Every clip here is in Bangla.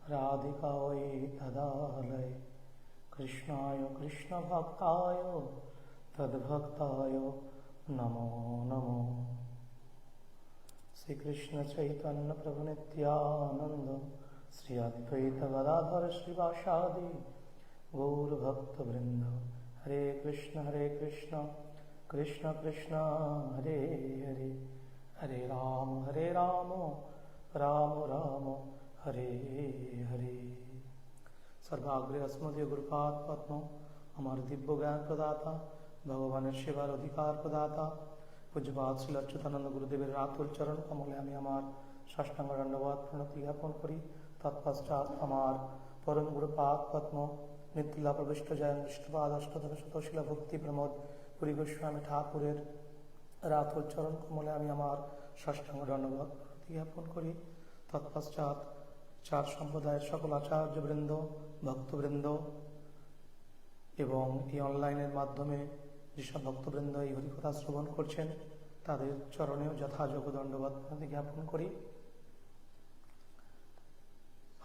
राधिकायै तदालय कृष्णाय कृष्णभक्ताय तद्भक्ताय नमो नमो। श्री कृष्ण चैतन्य प्रभु नित्यानंद श्री अद्वैत गदाधर श्रीवासादि गौर भक्त वृंद। हरे कृष्ण कृष्ण कृष्ण हरे हरे, हरे राम राम राम हरे हरे। सर्वाग्रे अस्मदीय गुरुपाद पद्म हमारे दिव्य ज्ञान प्रदाता भगवान सेवार अधिकार प्रदाता पूज्यपाद श्री अच्युतानंद गुरुदेवेर रातुल चरण कमले आमी आमार साष्टांग दंडवत प्रणति ज्ञापन करी। तत्पश्चात आमार परम गुरुपाद पद्म नित्यला प्रविष्ट जयन विष्णुपाद अष्टोत्तर शतशिला भक्ति प्रमोद पुरी गोस्वामी ठाकुरेर रातुल चरण कमले आमी आमार साष्टांग दंडवत प्रणति ज्ञापन करी। तत्पश्चात चार सम्प्रदाय सकल आचार्यवृंद भक्तवृंद एवं এই অনলাইনের মাধ্যমে যেসব ভক্তবৃন্দ এই হরিকথা শ্রবণ করছেন তাদের চরণেও যথাযোগ্য দণ্ডবত প্রণতি জ্ঞাপন করি।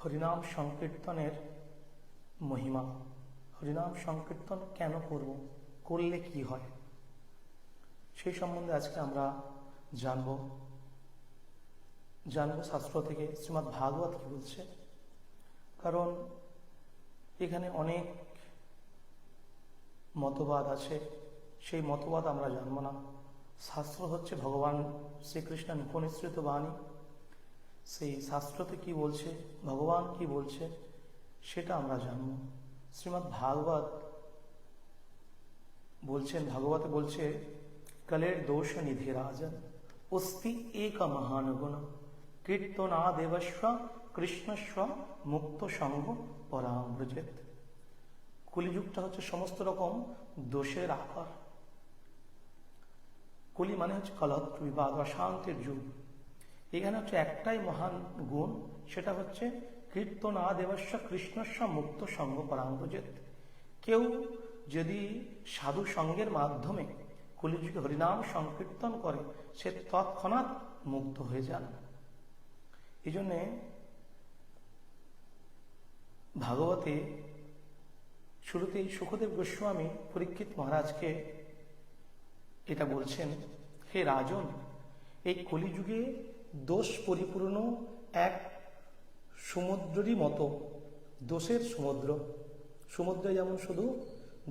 হরিনাম সংকীর্তনের মহিমা, হরিনাম সংকীর্তন কেন করব, করলে কি হয়, সেই সম্বন্ধে আজকে আমরা জানব শাস্ত্র থেকে শ্রীমদ্ ভাগবত কি বলছে। কারণ এখানে অনেক মতবাদ আছে, সেই মতবাদ আমরা জানব না। শাস্ত্র হচ্ছে ভগবান শ্রীকৃষ্ণের উপনিসৃত বাণী, সেই শাস্ত্রতে কি বলছে, ভগবান কি বলছে সেটা আমরা জানব। শ্রীমদ্ ভাগবত বলছেন, ভাগবতে বলছে কলের দোষ নিধি রাজন অস্তি এক মহান গুণ কীর্তনাদেবস্ব কৃষ্ণস্ব মুক্ত সঙ্গ পরামৃজেত। কলিযুগটা হচ্ছে সমস্ত রকম দোষের আকার। কলি মানে হচ্ছে কলহ বিবাদ অশান্তির যুগ। এখানে হচ্ছে একটাই মহান গুণ, সেটা হচ্ছে কীর্তনাদেবস্ব কৃষ্ণস্ব মুক্ত সঙ্গ পরামৃজেত। কেউ যদি সাধু সঙ্গের মাধ্যমে কলিযুগে হরিনাম সংকীর্তন করে সে তৎক্ষণাৎ মুক্ত হয়ে যান। এই জন্যে ভাগবতে শুরুতেই সুখদেব গোস্বামী পরীক্ষিত মহারাজকে এটা বলছেন, হে রাজন, এই কলিযুগে দোষ পরিপূর্ণ এক সমুদ্রেরই মতো, দোষের সমুদ্র। সমুদ্রে যেমন শুধু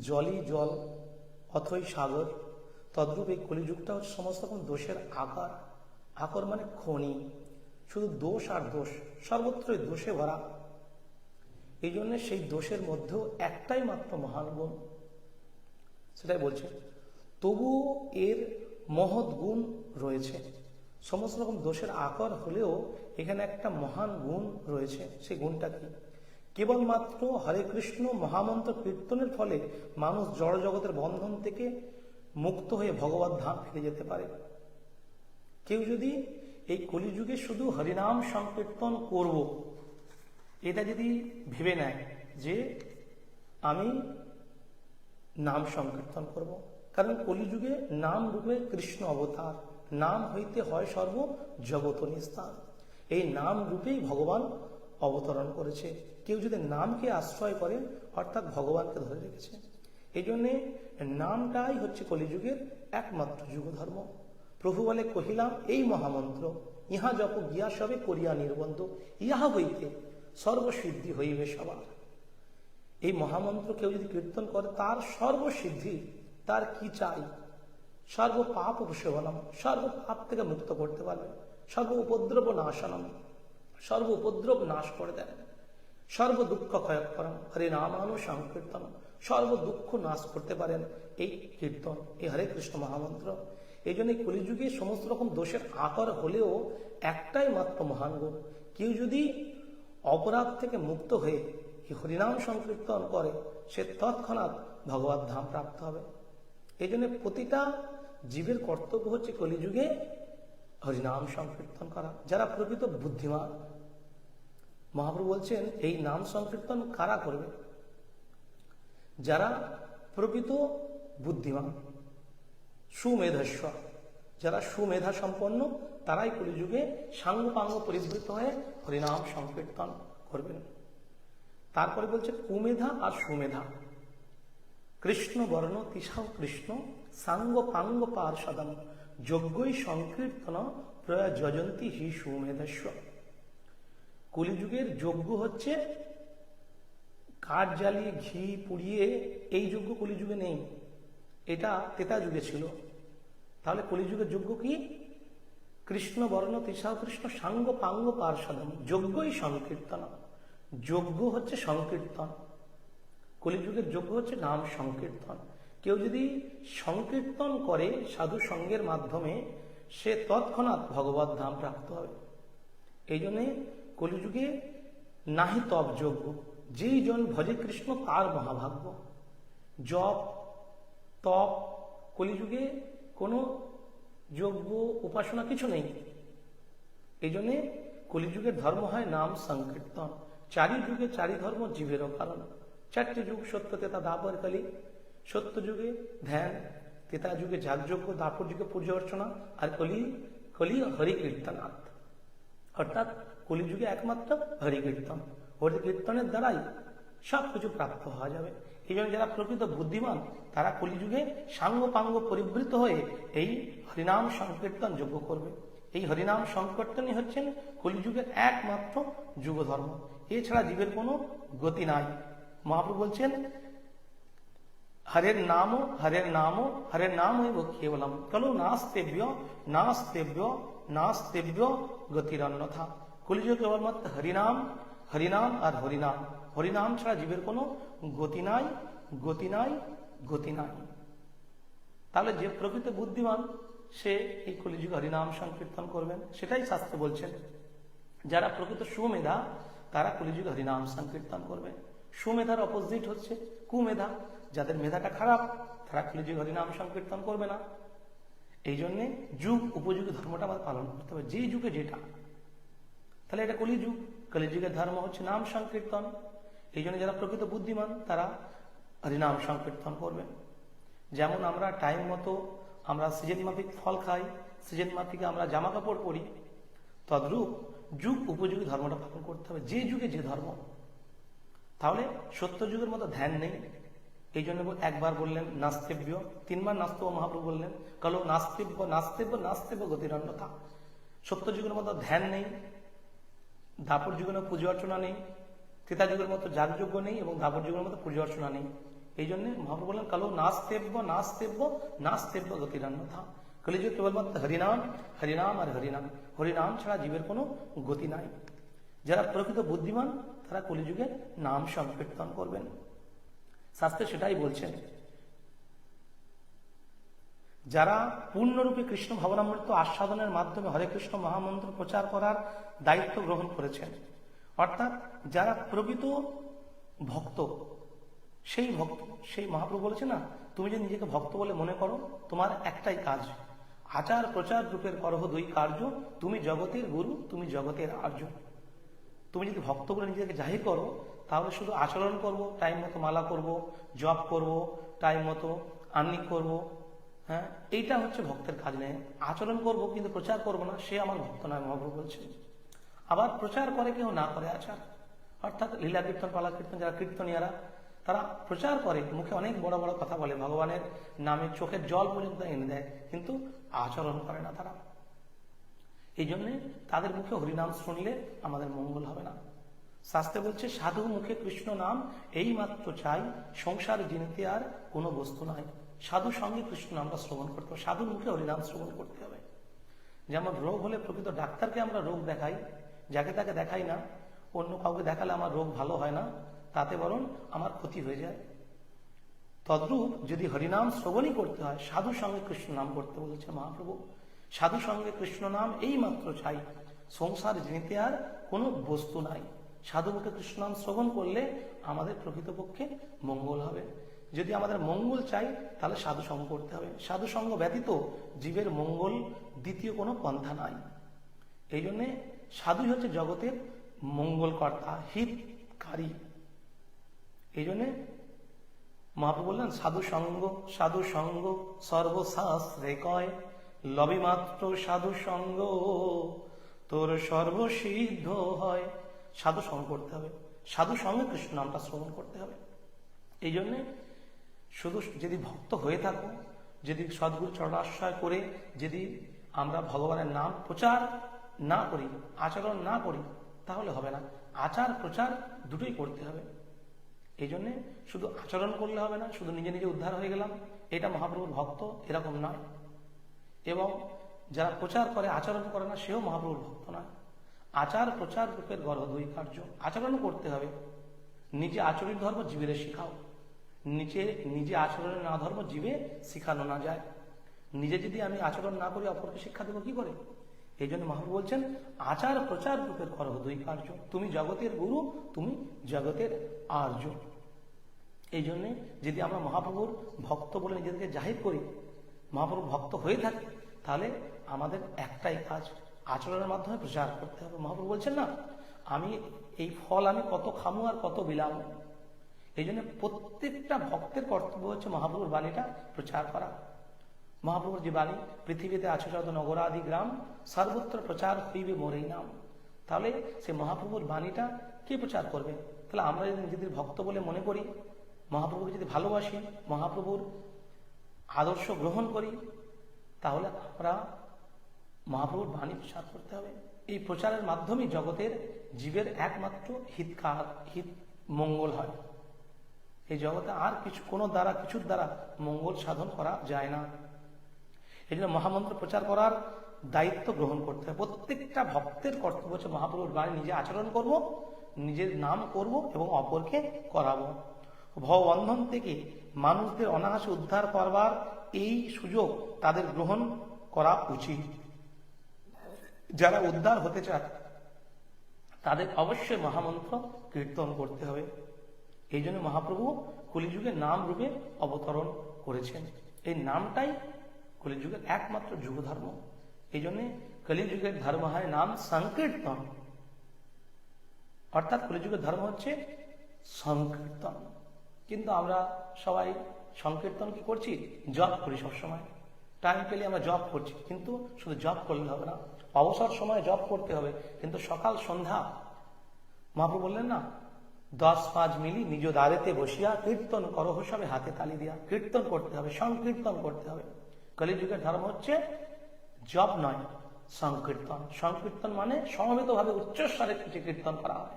জলই জল অথই সাগর, তদ্রূপ এই কলিযুগটা হচ্ছে সমস্ত রকম দোষের আকার। আকার মানে খনি, শুধু দোষ আর দোষ, সর্বত্রই দোষে ভরা। এই জন্য সেই দোষের মধ্যেও একটাই মাত্র মহান গুণ, সেটাই বলছে। তবুও এর মহৎ গুণ রয়েছে। সমস্ত রকম দোষের আকার হলেও এখানে একটা মহান গুণ রয়েছে। সেই গুণটা কি? কেবলমাত্র হরে কৃষ্ণ মহামন্ত্র কীর্তনের ফলে মানুষ জড় জগতের বন্ধন থেকে মুক্ত হয়ে ভগবত ধাম ফিরে যেতে পারে। কেউ যদি এই কলিযুগে শুধু হরিনাম সংকীর্তন করব, এটা যদি ভেবে নেয় যে আমি নাম সংকীর্তন করব, কারণ কলিযুগে নাম রূপে কৃষ্ণ অবতার, নাম হইতে হয় সর্ব জগত নিস্তার। এই নাম রূপেই ভগবান অবতরণ করেছে। কেউ যদি নামকে আশ্রয় করে অর্থাৎ ভগবানকে ধরে রেখেছে। এই জন্যে নামটাই হচ্ছে কলিযুগের একমাত্র যুগধর্ম। প্রভু বলে, কহিলাম এই মহামন্ত্র, ইহা জপ গিয়া সবে করিয়া নির্বন্ধ, ইহা হইতে সর্বসিদ্ধি হইবে সবার। এই মহামন্ত্র কেউ যদি কীর্তন করে তার সর্বসিদ্ধি। তার কি চাই? সর্ব পাপ উপশমনম, সর্ব পাপ থেকে মুক্ত করতে পারবে। সর্ব উপদ্রব নাশনম, সর্ব উপদ্রব নাশ করে দেন। সর্ব দুঃখ ক্ষয়করম হরে নামানু সংকীর্তন, সর্ব দুঃখ নাশ করতে পারেন এই কীর্তন, এই হরে কৃষ্ণ মহামন্ত্র। এই জন্য কলিযুগে সমস্ত রকম দোষের আকার হলেও একটাই মাত্র মহান গুণ। কেউ যদি অপরাধ থেকে মুক্ত হয়ে এই হরিনাম সংকীর্তন করে সে তৎক্ষণাৎ ভগবত ধাম প্রাপ্ত হবে। এই জন্য প্রতিটা জীবের কর্তব্য হচ্ছে কলিযুগে হরিনাম সংকীর্তন করা। যারা প্রকৃত বুদ্ধিমান, মহাপ্রভু বলছেন এই নাম সংকীর্তন কারা করবে? যারা প্রকৃত বুদ্ধিমান, সুমেধস্ব, যারা সুমেধা সম্পন্ন তারাই কলিযুগে সাঙ্গ পাঙ্গ পরিবৃত হয়ে হরিনাম সংকীর্তন করবেন। তারপরে বলছে কুমেধা আর সুমেধা। কৃষ্ণ বর্ণ তিসাও কৃষ্ণ সাঙ্গ পাঙ্গ পার্ষদম যজ্ঞই সংকীর্তন প্রয়োজন্তি হি সুমেধস্ব। কলিযুগের যজ্ঞ হচ্ছে কাঠ জ্বালিয়ে ঘি পুড়িয়ে, এই যজ্ঞ কলিযুগে নেই, এটা তেতা যুগে ছিল। তাহলে কলিযুগের যজ্ঞ কি? কৃষ্ণ বর্ণ তিসাও কৃষ্ণ সাঙ্গ পাঙ্গ পার্ষদম যজ্ঞই সংকীর্তন। যজ্ঞ হচ্ছে সংকীর্তন, কলিযুগের যজ্ঞ হচ্ছে নাম সংকীর্তন। কেউ যদি সংকীর্তন করে সাধু সঙ্গের মাধ্যমে, সে তৎক্ষণাৎ ভগবত ধাম প্রাপ্ত হবে। এই জন্যে কলিযুগে নাহি তপ যজ্ঞ, যেই জন ভজে কৃষ্ণ তার মহাভাগ্য। জপ তপ কলিযুগে কোনো যজ্ঞ উপাসনা কিছু নেই। এই জন্যে কলিযুগের ধর্ম হয় নাম সংকীর্তন। চারি যুগে চারি ধর্ম জীবেরও কারণ। চারটে যুগ সত্য তেতা দাপর কলি। সত্য যুগে ধ্যান, তেতা যুগে যাগযজ্ঞ, দাপর যুগে পূজা অর্চনা, আর কলি হরি কীর্তনাথ। অর্থাৎ কলিযুগে একমাত্র হরি কীর্তন। হরি কীর্তনের দ্বারাই সব কিছু প্রাপ্ত হওয়া যাবে। এই জন্য যারা প্রকৃত বুদ্ধিমান তারা কলিযুগে সাঙ্গ পাঙ্গ পরিবৃত হয়ে এই হরিনাম সংকীর্তন যজ্ঞ করবে। এই হরিনাম সংকীর্তনই হচ্ছেন কলিযুগের একমাত্র যুগ ধর্ম। এছাড়া জীবের কোনো গতি নাই। মহাপ্রভু বলছেন হরের নাম হরের নাম হরের নাম হইব কেবলম কলো নাস্তেব্য নাস্তেব্য নাস্তেব্য গতির অন্যথা। কলিযুগে কেবলমাত্র হরিনাম হরিনাম আর হরিনাম। হরিনাম ছাড়া জীবের কোনো গতি নাই, গতি নাই, গতি নাই। তাহলে যে প্রকৃত বুদ্ধিমান সে এই কলিযুগে হরিনাম সংকীর্তন করবেন, সেটাই শাস্ত্র বলছেন। যারা প্রকৃত সুমেধা তারা কলিযুগে হরিনাম সংকীর্তন করবে। সুমেধার অপোজিট হচ্ছে কুমেধা। যাদের মেধাটা খারাপ তারা কলিযুগে হরিনাম সংকীর্তন করবে না। এই জন্যে যুগ উপযোগী ধর্মটা আমাদের পালন করতে হবে, যে যুগে যেটা। তাহলে এটা কলিযুগ, কলিযুগের ধর্ম হচ্ছে নাম সংকীর্তন। এই জন্য যারা প্রকৃত বুদ্ধিমান তারা হরিনাম সংকীর্তন করবে। যেমন আমরা টাইম মতো আমরা সিজন মাফিক ফল খাই, সিজন মাফিক আমরা জামা কাপড় পরি, তদ্রূপ যুগ উপযোগী ধর্মটা পালন করতে হবে, যে যুগে যে ধর্ম। তাহলে সত্য যুগের মতো ধ্যান নেই। এই জন্য একবার বললেন নাস্তেব্য, তিনবার নাস্তেব্য মহাপ্রভু বললেন কালো নাস্তেব্য নাস্তেব্য নাস্তেব্য গতির অন্যথা। সত্য যুগের মতো ধ্যান নেই, দাপর যুগের মতো পুজো অর্চনা নেই, ত্রেতা যুগের মতো যাগযজ্ঞ নেই, এবং দাপর যুগের মতো পুজো অর্চনা নেই। এই জন্য মহাপ্রভু বললেন কালো নাস্তেব্য নাস্তেব্য নাস্তেব্য গতির অন্যথা। কলিযুগ কেবলমাত্র হরিনাম হরিনাম আর হরিনাম। হরিনাম ছাড়া জীবের কোনো গতি নাই। যারা প্রকৃত বুদ্ধিমান তারা কলিযুগে নাম সংকীর্তন করবেন। শাস্ত্রে সেটাই বলছেন। যারা পূর্ণরূপে কৃষ্ণ ভাবনামৃত আস্বাদনের মাধ্যমে হরে কৃষ্ণ মহামন্ত্র প্রচার করার দায়িত্ব গ্রহণ করেছেন, অর্থাৎ যারা প্রকৃত ভক্ত, সেই মহাপ্রভু বলেছে না, তুমি যে নিজেকে ভক্ত বলে মনে করো, তোমার একটাই কাজ, আচার প্রচার রূপের করহ দুই কার্য, তুমি জগতের গুরু, তুমি জগতের আর্য। তুমি যদি ভক্ত বলে নিজেকে জাহির করো, তাহলে শুধু আচরণ করব, টাইম মতো মালা করব, জপ করব, টাইম মতো আর্নিং করব, হ্যাঁ, এইটা হচ্ছে ভক্তের কাজ নেই। আচরণ করব কিন্তু প্রচার করব না, সে আমার ভক্ত নয়, মহাপ্রভু বলছেন। আবার প্রচার করে কেউ না করে আচার, অর্থাৎ লীলা কীর্তন পালা কীর্তন যারা কীর্তনিয়ারা তারা প্রচার করে, মুখে অনেক বড় বড় কথা বলে, ভগবানের নামে চোখের জল পর্যন্ত এনে দেয়, কিন্তু আচরণ করে না তারা। এই জন্যে তাদের মুখে হরিনাম শুনলে আমাদের মঙ্গল হবে না। শাস্ত্রে বলছে সাধু মুখে কৃষ্ণ নাম এই মাত্র চাই, সংসার জিনিতে আর কোনো বস্তু নাই। সাধু সঙ্গে কৃষ্ণ নামটা শ্রবণ করতে হবে, সাধুর মুখে হরিনাম শ্রবণ করতে হবে। যেমন রোগ হলে প্রকৃত ডাক্তারকে আমরা রোগ দেখাই, যাকে তাকে দেখাই না। অন্য কাউকে দেখালে আমার রোগ ভালো হয় না, তাতে বরং আমার ক্ষতি হয়ে যায়। তদ্রূপ যদি হরিনাম শ্রবণই করতে হয়, সাধু সঙ্গে কৃষ্ণ নাম করতে বলেছে মহাপ্রভু। সাধু সঙ্গে কৃষ্ণ নাম এই মাত্র চাই, সংসার জিনিতে আর কোনো বস্তু নাই। সাধু মুখে কৃষ্ণ নাম শ্রবণ করলে আমাদের প্রকৃতপক্ষে মঙ্গল হবে। যদি আমাদের মঙ্গল চাই তাহলে সাধু সঙ্গ করতে হবে। সাধু সঙ্গ ব্যতীত জীবের মঙ্গল দ্বিতীয় কোনো পন্থা নাই। এই জন্যে সাধুই হচ্ছে জগতের মঙ্গলকর্তা, হিতকারী। এই জন্যে মহাপ্রভু বললেন সাধু সঙ্গ সর্বশাস্ত্রে কয়, লবি মাত্র সাধু সঙ্গ তোর সর্বসিদ্ধ হয়। সাধু সঙ্গ করতে হবে। সাধু সঙ্গে কৃষ্ণ নামটা শ্রবণ করতে হবে। এই জন্যে শুধু যদি ভক্ত হয়ে থাকো, যদি সদ্গুরু চরণাশ্রয় করে যদি আমরা ভগবানের নাম প্রচার না করি, আচরণ না করি, তাহলে হবে না। আচার প্রচার দুটোই করতে হবে। এই জন্যে শুধু আচরণ করলে হবে না, শুধু নিজে নিজে উদ্ধার হয়ে গেলাম, এটা মহাপ্রভুর ভক্ত এরকম নয়। এবং যারা প্রচার করে আচরণ করে না, সেও মহাপ্রভুর ভক্ত নয়। আচার প্রচার রূপের গর্ভ দুই কার্য। আচরণ করতে হবে, নিজে আচরিত ধর্ম জীবের শিখাও। নিজে আচরণের না ধর্ম জীবে শিখানো না যায়। নিজে যদি আমি আচরণ না করি, অপরকে শিক্ষা দেবো কি করে? এই জন্য মহাপ্রভু বলছেন আচার প্রচার রূপের গর্ভ দুই কার্য। তুমি জগতের গুরু, তুমি জগতের আর্য। এই জন্যে যদি আমরা মহাপ্রভুর ভক্ত বলে নিজেদেরকে জাহির করি, মহাপ্রভুর ভক্ত হয়ে থাকি, তাহলে আমাদের একটাই কাজ, আচরণের মাধ্যমে প্রচার করতে হবে। মহাপ্রভু বলছেন না, আমি এই ফল আমি কত খামু আর কত বিলাম। এই জন্য প্রত্যেকটা ভক্তের কর্তব্য হচ্ছে মহাপ্রভুর বাণীটা প্রচার করা। মহাপ্রভুর যে বাণী, পৃথিবীতে আছে যত নগরাদি গ্রাম, সর্বত্র প্রচার হইবে মোরই নাম। তাহলে সে মহাপ্রভুর বাণীটা কে প্রচার করবে? তাহলে আমরা যদি নিজেদের ভক্ত বলে মনে করি, মহাপ্রভুকে যদি ভালোবাসি, মহাপ্রভুর আদর্শ গ্রহণ করি, তাহলে আমরা মহাপ্রভুর বাণী প্রচার করতে হবে। এই প্রচারের মাধ্যমে জগতের জীবের একমাত্র হিত মঙ্গল হয়। এই জগতে আর কিছুর দ্বারা মঙ্গল সাধন করা যায় না। এই জন্য মহামন্ত্র প্রচার করার দায়িত্ব গ্রহণ করতে হবে। প্রত্যেকটা ভক্তের কর্তব্য হচ্ছে মহাপ্রভুর বাণী নিজে আচরণ করব, নিজের নাম করব এবং অপরকে করাবো। ভববন্ধন থেকে মানুষদের অনায়াসে উদ্ধার করবার এই সুযোগ তাদের গ্রহণ করা উচিত। যারা উদ্ধার হতে চায় তাদের অবশ্যই মহামন্ত্র কীর্তন করতে হবে। এই জন্য মহাপ্রভু কলিযুগে নাম রূপে অবতরণ করেছেন। এই নামটাই কলিযুগের একমাত্র যুগ ধর্ম। এই জন্য কলিযুগের ধর্ম হয় নাম সংকীর্তন, অর্থাৎ কলিযুগের ধর্ম হচ্ছে সংকীর্তন। কিন্তু আমরা সবাই সংকীর্তন কি করছি? জপ করি। সবসময় টাইম পেলে আমরা জপ করছি, কিন্তু শুধু জপ করলে হবে না, অবসর সময় জপ করতে হবে। কিন্তু সকাল সন্ধ্যা মহাপ্রভু বললেন না, 10-5 মিলি নিজ দ্বারেতে বসিয়া কীর্তন করো সবে হাতে তালি দিয়া। কীর্তন করতে হবে, সংকীর্তন করতে হবে। কলিযুগের ধর্ম হচ্ছে জপ নয়, সংকীর্তন। সংকীর্তন মানে সমবেতভাবে উচ্চস্বরে কিছু কীর্তন করা হয়।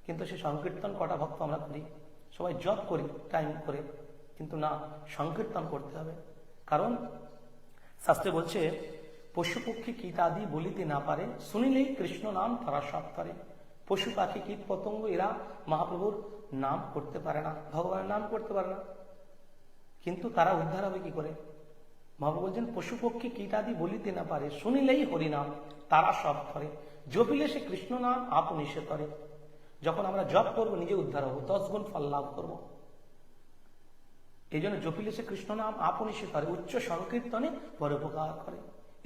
কিন্তু সেই সংকীর্তন কটা ভক্ত আমরা করি? সবাই জপ করি টাইম করে, কিন্তু না, সংকীর্তন করতে হবে। কারণ শাস্ত্রে বলছে, পশু পক্ষী কীটাদি বলিতে না পারে, শুনিলেই কৃষ্ণ নাম তারা সব করে। পশু পাখি কীট পতঙ্গ এরা মহাপ্রভুর নাম করতে পারে না, ভগবানের নাম করতে পারে না, কিন্তু তারা উদ্ধার হবে কি করে? মহাপ্রভু বলছেন পশু পক্ষী কীটাদি বলিতে না পারে, শুনিলেই হরিনাম তারা সব করে। জপিলে সে কৃষ্ণ নাম আপনি সে করে। যখন আমরা জপ করবো নিজে উদ্ধার হবো, 10 গুণ ফল লাভ করবো। এই জন্য জপিলে সে কৃষ্ণ নাম আপনি সে করে, উচ্চ সংকীর্তনে পরোপকার করে।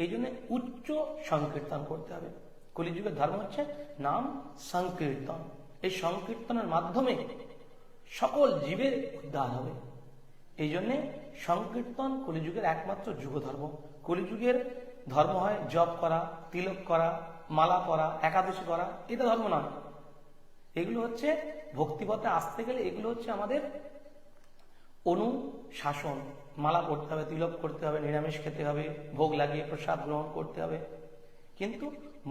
এই জন্য উচ্চ সংকীর্তন করতে হবে। কলিযুগের ধর্ম হচ্ছে নাম সংকীর্তন। এই সংকীর্তনের মাধ্যমে সকল জীবের উদ্ধার হবে। এই জন্যে সংকীর্তন কলিযুগের একমাত্র যুগ ধর্ম। কলিযুগের ধর্ম হয় জপ করা, তিলক করা, মালা করা, একাদশী করা, এটা ধর্ম নয়। এগুলো হচ্ছে ভক্তিপথে আসতে গেলে এগুলো হচ্ছে আমাদের অনুশাসন। মালা করতে হবে, তিলক করতে হবে, নিরামিষ খেতে হবে, ভোগ লাগিয়ে প্রসাদ গ্রহণ করতে হবে। কিন্তু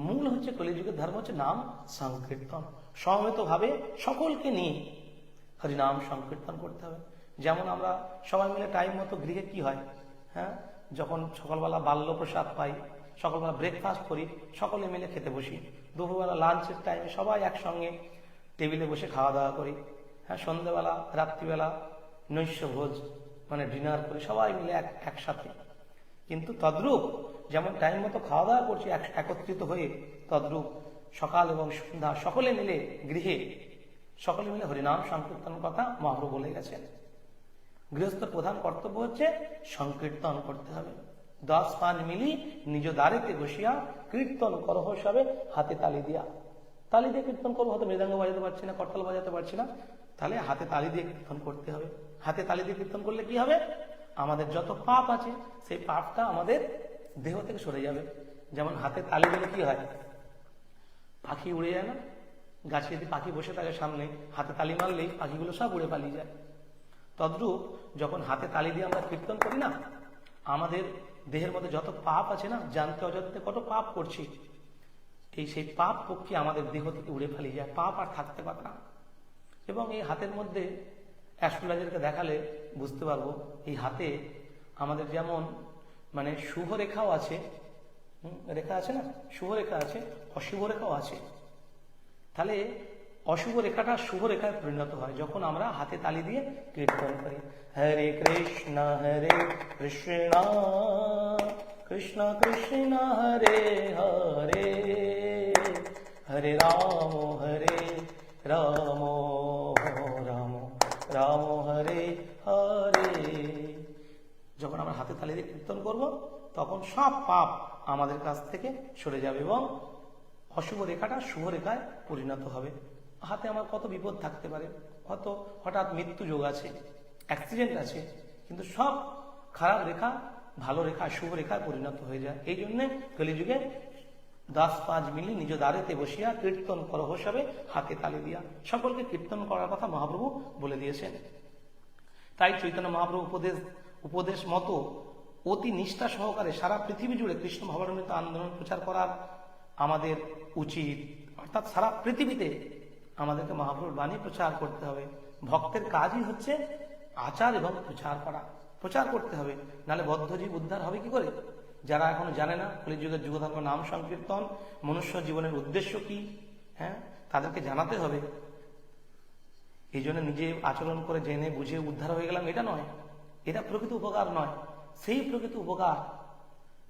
মূল হচ্ছে কলিযুগের ধর্ম হচ্ছে নাম সংকীর্তন। সমবেতভাবে সকলকে নিয়ে হরিনাম সংকীর্তন করতে হবে। যেমন আমরা সবাই মিলে টাইম মতো গৃহে কি হয়, হ্যাঁ, যখন সকালবেলা বাল্য প্রসাদ পাই, সকালবেলা ব্রেকফাস্ট করি, সকলে মিলে খেতে বসি। দুপুরবেলা লাঞ্চের টাইমে সবাই একসঙ্গে টেবিলে বসে খাওয়া দাওয়া করি। হ্যাঁ, সন্ধ্যেবেলা রাত্রিবেলা নৈশ ভোজ মানে ডিনার করি সবাই মিলে একসাথে। কিন্তু তদ্রূপ যেমন টাইম মতো খাওয়া দাওয়া করছি একত্রিত হয়ে, তদ্রূপ সকাল এবং সন্ধ্যা সকলে মিলে গৃহে সকলে মিলে হরিনাম সংকীর্তন কথা মহাপ্রভু বলে গেছেন। গৃহস্থর প্রধান কর্তব্য হচ্ছে সংকীর্তন করতে হবে। 10-5 মিলি নিজ দ্বারেতে বসিয়া কীর্তন করহ সবে হাতে তালি দিয়া। তালি দিয়ে কীর্তন করবো, হয়তো মৃদঙ্গ বাজাতে পারছি না, করতাল বাজাতে পারছি না, তাহলে হাতে তালি দিয়ে কীর্তন করতে হবে। হাতে তালি দিয়ে কীর্তন করলে কি হবে? আমাদের যত পাপ আছে সেই পাপটা আমাদের দেহ থেকে সরে যাবে। যেমন হাতে তালি দিলে কি হয়? পাখি উড়ে যায় না? গাছে যদি পাখি বসে থাকে সামনে, হাতে তালি মারলেই পাখিগুলো সব উড়ে পালিয়ে যায়। তদ্রূপ যখন হাতে তালি দিয়ে আমরা কীর্তন করি না, আমাদের দেহের মধ্যে যত পাপ আছে না, জানতে অজান্তে কত পাপ করছি, সেই পাপ পক্ষে আমাদের দেহ থেকে উড়ে পালিয়ে যায়, পাপ আর থাকতে পারে না। এবং এই হাতের মধ্যে অ্যাস্ট্রোলজারকে দেখালে বুঝতে পারবো, এই হাতে আমাদের যেমন মানে শুভ রেখাও আছে, রেখা আছে না, শুভ রেখা আছে, অশুভ রেখাও আছে। তাহলে অশুভ রেখাটা শুভ রেখায় পরিণত হয় যখন আমরা হাতে তালি দিয়ে কীর্তন করি। হরে কৃষ্ণ কৃষ্ণ কৃষ্ণ হরে হরে, হরে রাম রাম রাম রাম হরে হরে। যখন আমরা হাতে তালি দিয়ে কীর্তন করব, তখন সব পাপ আমাদের কাছ থেকে সরে যাবে এবং অশুভ রেখাটা শুভ রেখায় পরিণত হবে। হাতে আমার কত বিপদ থাকতে পারে, হয়তো হঠাৎ মৃত্যু যোগ আছে, অ্যাক্সিডেন্ট আছে, কিন্তু সব খারাপ রেখা ভালো রেখা শুভ রেখায় পরিণত হয়ে যায়। এই জন্যে কলিযুগে 10-5 মিলি নিজ দ্বারেতে বসিয়া কীর্তন করো হিসাবে হাতে তালি দিয়া সকলকে কীর্তন করার কথা মহাপ্রভু বলে দিয়েছেন। তাই চৈতন্য মহাপ্রভু উপদেশ মতো অতি নিষ্ঠা সহকারে সারা পৃথিবী জুড়ে কৃষ্ণ ভাবামৃত আন্দোলন প্রচার করার আমাদের উচিত। অর্থাৎ সারা পৃথিবীতে আমাদেরকে মহাপ্রভুর বাণী প্রচার করতে হবে। ভক্তের কাজই হচ্ছে আচার এবং প্রচার করা, প্রচার করতে হবে, নাহলে বদ্ধজীব উদ্ধার হবে কি করে? যারা এখনো জানে না কলিযুগের যুগধর্ম নাম সংকীর্তন মনুষ্য জীবনের উদ্দেশ্য কি, তাদেরকে জানাতে হবে। এই জন্য নিজে আচরণ করে জেনে বুঝে উদ্ধার হয়ে গেলাম এটা নয়, এটা প্রকৃত উপকার নয়। সেই প্রকৃত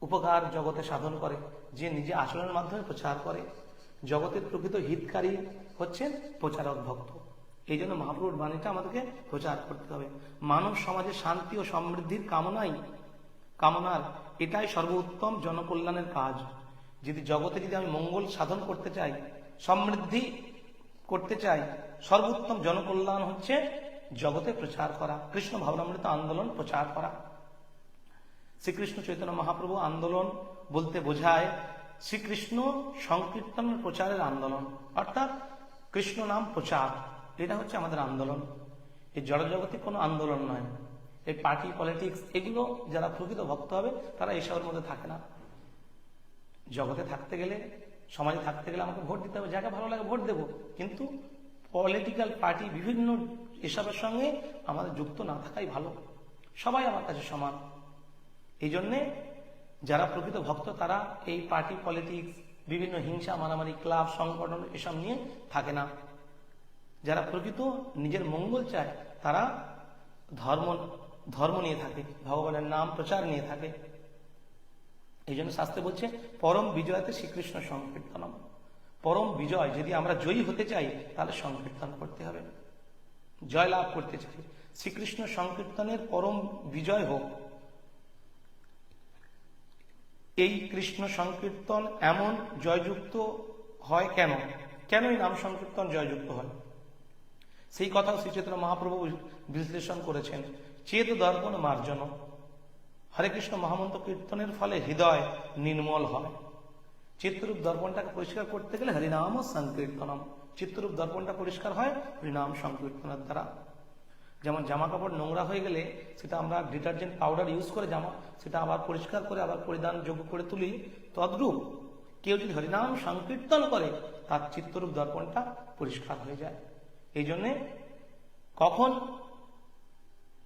উপকার জগতে সাধন করে যে নিজে আচরণের মাধ্যমে প্রচার করে। জগতের প্রকৃত হিতকারী হচ্ছেন প্রচারক ভক্ত। এই জন্য মহাপ্রভুর বাণীটা আমাদেরকে প্রচার করতে হবে। মানব সমাজে শান্তি ও সমৃদ্ধির কামনার এটাই সর্বোত্তম জনকল্যাণের কাজ। জগতে যদি আমি মঙ্গল সাধন করতে চাই, সমৃদ্ধি করতে চাই, সর্বোত্তম জনকল্যাণ হচ্ছে জগতে প্রচার করা, কৃষ্ণ ভাবনামৃত আন্দোলন প্রচার করা। শ্রীকৃষ্ণ চৈতন্য মহাপ্রভু আন্দোলন বলতে বোঝায় শ্রীকৃষ্ণ সংকীর্তন প্রচারের আন্দোলন, অর্থাৎ কৃষ্ণ নাম প্রচার, এটা হচ্ছে আমাদের আন্দোলন। এই জড়জগতিক কোনো আন্দোলন নয়। এই পার্টি পলিটিক্স এগুলো যারা প্রকৃত ভক্ত হবে তারা এসবের মধ্যে থাকে না। জগতে থাকতে গেলে, সমাজে থাকতে গেলে আমাকে ভোট দিতে হবে, যাকে ভালো লাগে ভোট দেব, কিন্তু পলিটিক্যাল পার্টি বিভিন্ন এসবের সঙ্গে আমাদের যুক্ত না থাকাই ভালো। সবাই আমার কাছে সমান। এই জন্যে যারা প্রকৃত ভক্ত তারা এই পার্টি পলিটিক্স, বিভিন্ন হিংসা মারামারি, ক্লাব সংগঠন এসব নিয়ে থাকে না। যারা প্রকৃত নিজের মঙ্গল চায় তারা ধর্ম নিয়ে থাকে, ভগবানের নাম প্রচার নিয়ে থাকে। এই জন্য শাস্ত্রে বলছে পরম বিজয়তে শ্রীকৃষ্ণ সংকীর্তনম। পরম বিজয় যদি আমরা জয়ী হতে চাই তাহলে সংকীর্তন করতে হবে। জয় লাভ করতে চাই, শ্রীকৃষ্ণ সংকীর্তনের পরম বিজয় হোক। এই কৃষ্ণ সংকীর্তন এমন জয়যুক্ত হয় কেন এই নাম সংকীর্তন জয়যুক্ত হয়, সেই কথাও শ্রী চৈতন্য মহাপ্রভু বিশ্লেষণ করেছেন। চেত দর্পণ মার্জন, হরে কৃষ্ণ মহামন্ত্র কীর্তনের ফলে হৃদয় নির্মল হয়। চিত্তরূপ দর্পণটাকে পরিষ্কার করতে গেলে হরিনাম সংকীর্তনম, চিত্তরূপ দর্পণটা পরিষ্কার হয় হরিনাম সংকীর্তনের দ্বারা। যেমন জামা কাপড় নোংরা হয়ে গেলে সেটা আমরা ডিটারজেন্ট পাউডার ইউজ করে সেটা আবার পরিষ্কার করে আবার পরিধান যোগ্য করে তুলি, তদ্রূপ কেউ যদি হরিনাম সংকীর্তন করে তার চিত্তরূপ দর্পণটা পরিষ্কার হয়ে যায়। এই জন্যে কখন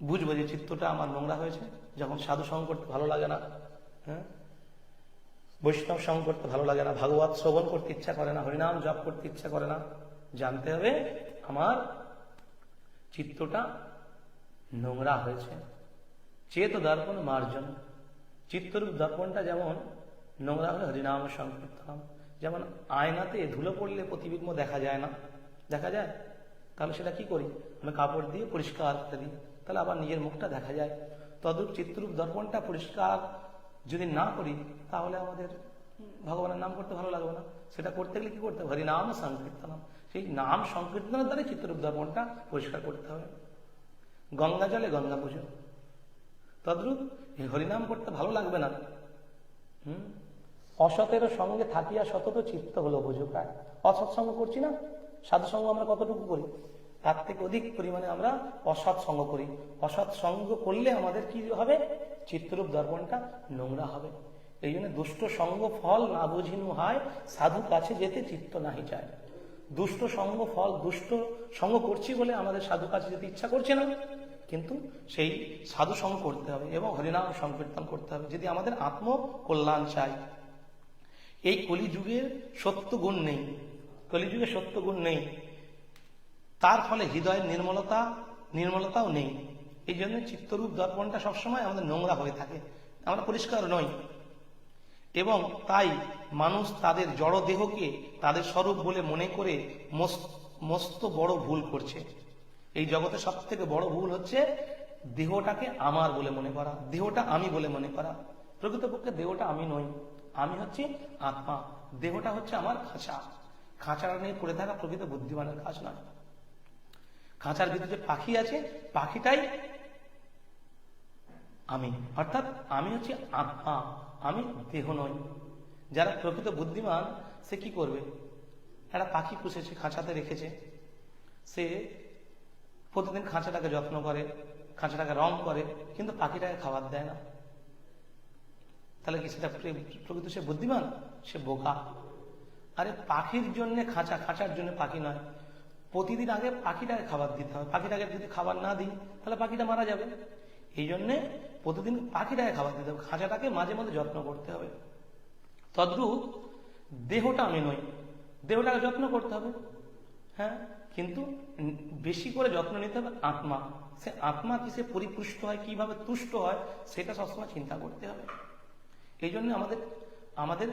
বুঝবো যে চিত্তটা আমার নোংরা হয়েছে? যখন সাধু সঙ্গ করতে ভালো লাগে না, বৈষ্ণব সঙ্গ করতে ভালো লাগে না, ভাগবত শ্রবণ করতে ইচ্ছা করে না, হরিনাম জপ করতে ইচ্ছা করে না, জানতে হবে আমার চিত্তটা নোংরা হয়েছে। চেত দর্পণ মার্জন, চিত্তরূপ দর্পণটা যেমন নোংরা হলে হরিনাম সংকীর্তনম। যেমন আয়নাতে ধুলো পড়লে প্রতিবিম্ব দেখা যায় না, দেখা যায়, তাহলে সেটা কি করি? আমি কাপড় দিয়ে পরিষ্কার করে দিই, তাহলে আবার নিজের মুখটা দেখা যায়। তদ্রূপ চিত্তরূপ দর্পণটা পরিষ্কার যদি না করি তাহলে আমাদের ভগবানের নাম করতে ভালো লাগবে না। সেটা করতে গেলে কি করতে হবে? হরিনাম সংকীর্তনম, সেই নাম সংকীর্তনের দ্বারা চিত্তরূপ দর্পণটা পরিষ্কার করতে হবে। গঙ্গা জলে গঙ্গা পুজো, তদ্রূপ হরিনাম করতে ভালো লাগবে না। অসতের সঙ্গে থাকিয়া সতত চিত্ত হলো বুঝো প্রায়। অসৎসঙ্গ করছি না, সাধুসঙ্গ আমরা কতটুকু করি? তার থেকে অধিক পরিমাণে আমরা অসৎ সঙ্গ করি। অসৎ সঙ্গ করলে আমাদের কি হবে? চিত্তরূপ দর্পণটা নোংরা হবে। এই জন্য দুষ্ট সঙ্গ ফল না বুঝিনু হয়, সাধু কাছে যেতে চিত্ত নাহি যায়। দুষ্ট সঙ্গ ফল, দুষ্ট সঙ্গ করছি বলে আমাদের সাধু কাছে যেতে ইচ্ছা করছে না, কিন্তু সেই সাধু সঙ্গ করতে হবে এবং হরিনাম সংকীর্তন করতে হবে যদি আমাদের আত্ম কল্যাণ চাই। এই কলিযুগের সত্য গুণ নেই, কলিযুগে সত্য গুণ নেই, তার ফলে হৃদয়ের নির্মলতাও নেই। এই জন্য চিত্তরূপ দর্পণটা সবসময় আমাদের নোংরা হয়ে থাকে, আমরা পরিষ্কার নই। এবং তাই মানুষ তাদের জড় দেহকে তাদের স্বরূপ বলে মনে করে মস্ত বড় ভুল করছে। এই জগতে সব থেকে বড় ভুল হচ্ছে দেহটাকে আমার বলে মনে করা, দেহটা আমি বলে মনে করা। প্রকৃতপক্ষে দেহটা আমি নই, আমি হচ্ছে আত্মা, দেহটা হচ্ছে আমার খাঁচা। খাঁচাটা নিয়ে পড়ে থাকা প্রকৃত বুদ্ধিমানের কাজ নয়। খাঁচার ভিতরে যে পাখি আছে, পাখিটাই আমি, অর্থাৎ আমি হচ্ছে আত্মা, আমি দেহ নই। যারা প্রকৃত বুদ্ধিমান সে কি করবে? একটা পাখি পুষেছে, খাঁচাতে রেখেছে, সে প্রতিদিন খাঁচাটাকে যত্ন করে, খাঁচাটাকে রং করে, কিন্তু পাখিটাকে খাবার দেয় না। তাহলে কি সেটা প্রকৃত সে বুদ্ধিমান? সে বোকা। আরে পাখির জন্য খাঁচা, খাঁচার জন্য পাখি নয়। প্রতিদিন আগে পাখিটাকে খাবার দিতে হবে, পাখিটাকে যদি খাবার না দিই তাহলে পাখিটা মারা যাবে। এই জন্যে প্রতিদিন পাখিটাকে খাবার দিতে হবে, খাঁচাটাকে মাঝে মাঝে যত্ন করতে হবে। তদ্রূপ দেহটা আমি নই, দেহটাকে যত্ন করতে হবে, হ্যাঁ, কিন্তু বেশি করে যত্ন নিতে হবে আত্মা। সে আত্মা কিসে পরিপুষ্ট হয়, কিভাবে তুষ্ট হয়, সেটা সবসময় চিন্তা করতে হবে। এই জন্য আমাদের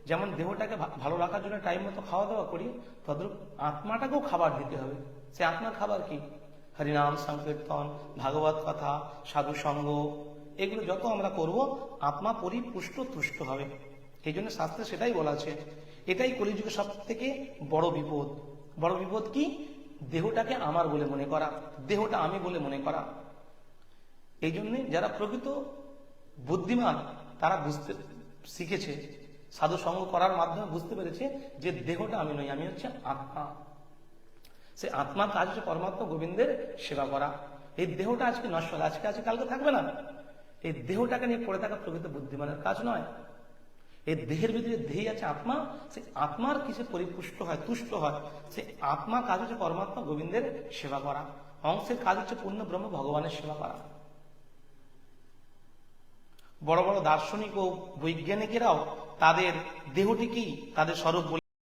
যেমন দেহটাকে ভালো রাখার জন্য টাইম মতো খাওয়া দাওয়া করি, তদ্রূপ আত্মাটাকেও খাবার দিতে হবে। সে আত্মার খাবার কি? হরিনাম সংকীর্তন, ভাগবত কথা, সাধু সঙ্গ, এগুলো যত আমরা করব আত্মা পরিপুষ্ট তুষ্ট হবে। এই জন্য শাস্ত্রে সেটাই বলা আছে। এটাই কলিযুগে সব থেকে বড় বিপদ। বড় বিপদ কি? দেহটাকে আমার বলে মনে করা, দেহটা আমি বলে মনে করা। এই জন্যে যারা প্রকৃত বুদ্ধিমান তারা বুঝতে শিখেছে, সাধু সঙ্গ করার মাধ্যমে বুঝতে পেরেছে যে দেহটা আমি নই, আমি হচ্ছে আত্মা। সে আত্মার কাজ হচ্ছে পরমাত্মা গোবিন্দের সেবা করা। এই দেহটা আজকে নষ্ট হলে আজকে আছে, কালকে থাকবে না। এই দেহটাকে নিয়ে পড়ে থাকা প্রকৃত বুদ্ধিমানের কাজ নয়। এই দেহের ভিতরে দেহি আছে আত্মা, সেই আত্মার কিসে পরিপুষ্ট হয়, তুষ্ট হয়, সেই আত্মা কাজ হচ্ছে পরমাত্মা গোবিন্দের সেবা করা। অংশের কাজ হচ্ছে পূর্ণ ব্রহ্ম ভগবানের সেবা করা। বড় বড় দার্শনিক ও বৈজ্ঞানিকেরাও তাদের দেহটিকেই তাদের স্বরূপ বলে